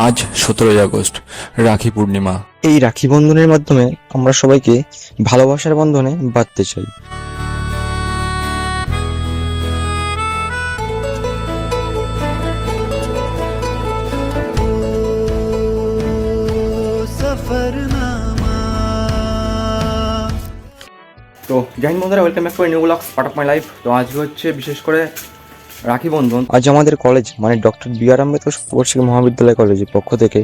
আজ 17ই আগস্ট, রাখি পূর্ণিমা। এই রাখি বন্ধনের মাধ্যমে আমরা সবাইকে ভালোবাসার বন্ধনে বাঁধতে চাই। তো জয় হিন্দ বন্ধুরা, welcome back to new blogs part of my life. তো আজকে হচ্ছে বিশেষ করে রাখি বন্ধন। আজ আমাদের কলেজ মানে ডক্টর বি.আর. আম্বেদকর স্পোর্টস মহাবিদ্যালয় কলেজের পক্ষ থেকে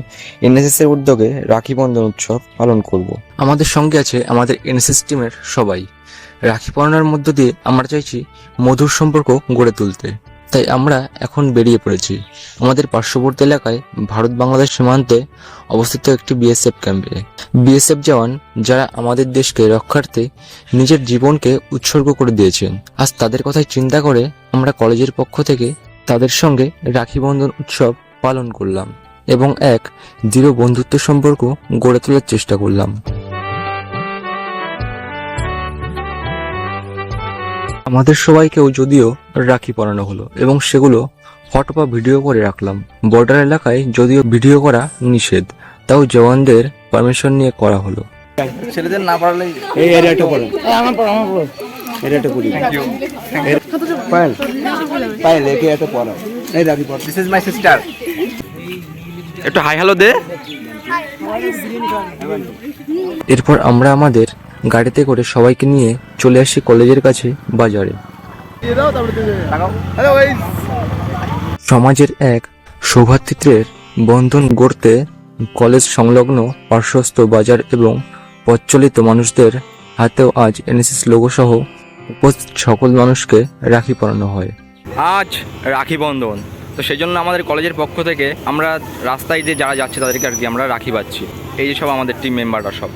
এনএসএস এর উদ্যোগে রাখি বন্ধন উৎসব পালন করব। আমাদের সঙ্গে আছে আমাদের এনএসএস টিমের সবাই। রাখি পরানোর মধ্য দিয়ে আমরা চাইছি মধুর সম্পর্ক গড়ে তুলতে। তাই আমরা এখন বেরিয়ে পড়েছি আমাদের পার্শ্ববর্তী এলাকায় ভারত বাংলাদেশ সীমান্তে অবস্থিত একটি বিএসএফ ক্যাম্পে। বিএসএফ জওয়ান যারা আমাদের দেশকে রক্ষার্থে নিজের জীবনকে উৎসর্গ করে দিয়েছেন, আজ তাদের কথাই চিন্তা করে আমরা কলেজের পক্ষ থেকে তাদের সঙ্গে রাখি বন্ধন উৎসব পালন করলাম এবং এক দৃঢ় বন্ধুত্ব সম্পর্ক গড়ে তোলার চেষ্টা করলাম। আমাদের সবাইকেও যদিও রাখি পরানো হলো এবং সেগুলো ফটো বা ভিডিও করে রাখলাম। বর্ডার এলাকায় যদিও ভিডিও করা নিষেধ, তাও জওয়ানদের পারমিশন নিয়ে করা হলো। ছেলেদের না পারলে এই এরিয়াটা পড়ো, আমার পড়ো এরিয়াটা পড়ি। পায়েল একে এত পড়ো, এই রাখি পড়ো। This is my sister. একটু হাই হ্যালো দে। এরপর আমরা আমাদের গাড়িতে করে সবাইকে নিয়ে চলে আসি কলেজের কাছে বাজারে। সমাজের এক সৌভ্রাতৃত্বের বন্ধন গড়তে কলেজ সংলগ্ন পার্শ্বস্থ বাজার এবং প্রচলিত মানুষদের হাতেও আজ এনএসএস লোগো সহ উপস্থিত সকল মানুষকে রাখি পরানো হয়। আজ রাখি বন্ধন, তো সেই জন্য আমাদের কলেজের পক্ষ থেকে আমরা রাস্তায় যে যারা যাচ্ছে তাদেরকে আর কি আমরা রাখি পাচ্ছি। এই যে সব আমাদের টিম মেম্বাররা সব।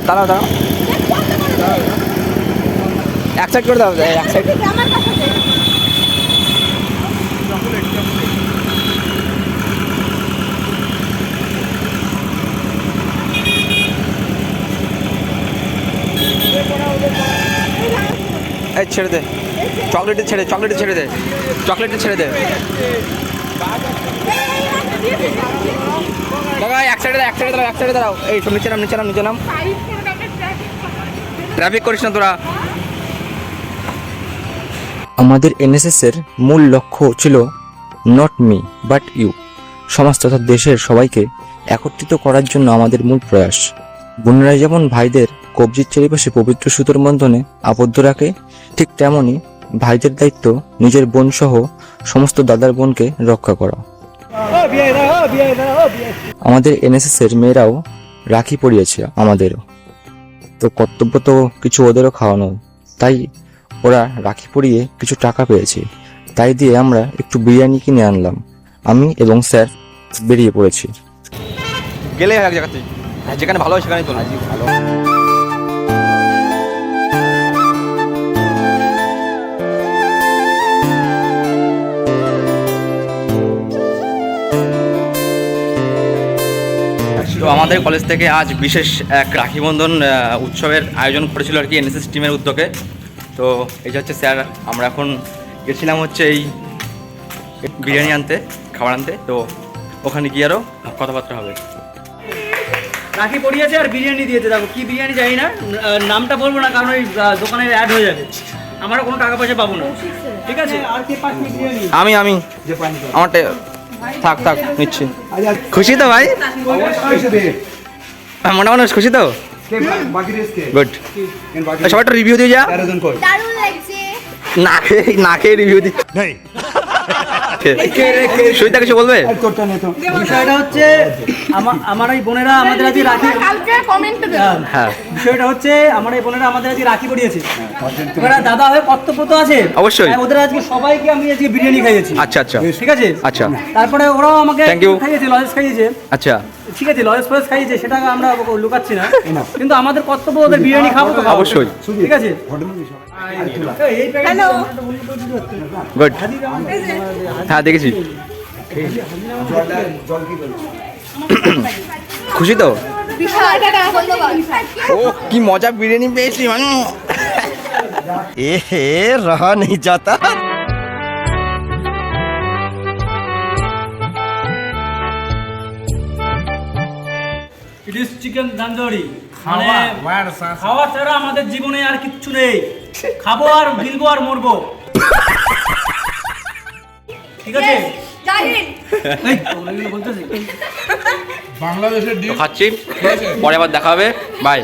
দাঁড়াও দাঁড়াও, এক সাইড করে দাও, এক সাইড। এই ছেড়ে দে, চকলেটে ছেড়ে দে, চকলেটে ছেড়ে দে। এক সাইডে দাঁড়াও। এই সব নিচে নাম। ট্রাফিক করিস না তোরা। আমাদের এনএসএস এর মূল লক্ষ্য ছিল নট মি বাট ইউ, সমাজ তথা দেশের সবাইকে একত্রিত করার জন্য আমাদের মূল প্রয়াস। বোনেরা যেমন ভাইদের কবজির চারিপাশে পবিত্র সুতোর বন্ধনে আবদ্ধ রাখে, ঠিক তেমনই ভাইদের দায়িত্ব নিজের বোন সহ সমস্ত দাদার বোনকে রক্ষা করা। আমাদের এনএসএস এর মেয়েরাও রাখি পরিয়েছে আমাদেরও, তো কর্তব্য তো কিছু ওদেরও খাওয়ানো, তাই ওরা রাখি পরিয়ে কিছু টাকা পেয়েছে, তাই দিয়ে আমরা একটু বিরিয়ানি কিনে আনলাম। আমি এবং স্যার বেরিয়ে পড়েছি। গেলে এক জায়গাতে যেখানে ভালো হয় সেখানেই তো ভালো। তো আমাদের কলেজ থেকে আজ বিশেষ এক রাখি বন্ধন উৎসবের আয়োজন করেছিল আর কি এনএসএস টিমের উদ্যোগে। তো এই যে হচ্ছে স্যার, আমরা এখন গেছিলাম হচ্ছে এই বিরিয়ানি আনতে, খাবার আনতে। তো ওখানে গিয়ে আরও কথাবার্তা হবে। রাখি পরিয়েছে আর বিরিয়ানি দিয়েছে। দেখো কি বিরিয়ানি জানি না, নামটা বলবো না কারণ ওই দোকানে অ্যাড হয়ে যাবে, আমারও কোনো টাকা পয়সা পাবো না। ঠিক আছে, আমি আমারটা থাক নিচ্ছি। খুশি তো ভাই? মোটামুটি খুশি তো? গুড। সবাই একটা রিভিউ দিয়ে যা। না খেয়ে রিভিউ দিচ্ছে। সুইতা কিছু বলবে? বিষয়টা হচ্ছে আমার এই বোনেরা আমাদের আজকে রাখি, হ্যাঁ বিষয়টা হচ্ছে আমার এই বোনেরা আমাদের আজকে রাখি পরিয়েছে। এবার দাদা হয়ে কর্তব্য তো আছে অবশ্যই। ওদের আজকে সবাইকে আমি আজকে বিরিয়ানি খাইয়েছি। আচ্ছা ঠিক আছে, আচ্ছা। তারপরে ওরাও আমাকে খাইয়েছে, লজেস খাইয়েছে। আচ্ছা ঠিক আছে, লজেস ফজেস খাইয়েছে, সেটাকে আমরা লুকাচ্ছি না, কিন্তু আমাদের কর্তব্য ওদের বিরিয়ানি খাবো তো অবশ্যই। ঠিক আছে, গুড। হ্যাঁ দেখেছি। খুশি তো? ও কি মজা বিরিয়ানি পেয়েছি। এ হে রহা নেই যাতা। চিলি চিকেন তান্দুরি মানে খাওয়া ছাড়া আমাদের জীবনে আর কিচ্ছু নেই, খাবো আর গিলবো আর মরবো, ঠিক আছে? এই, ওগুলো বলতেছি খাচ্ছি, পরে আবার দেখা হবে, বাই।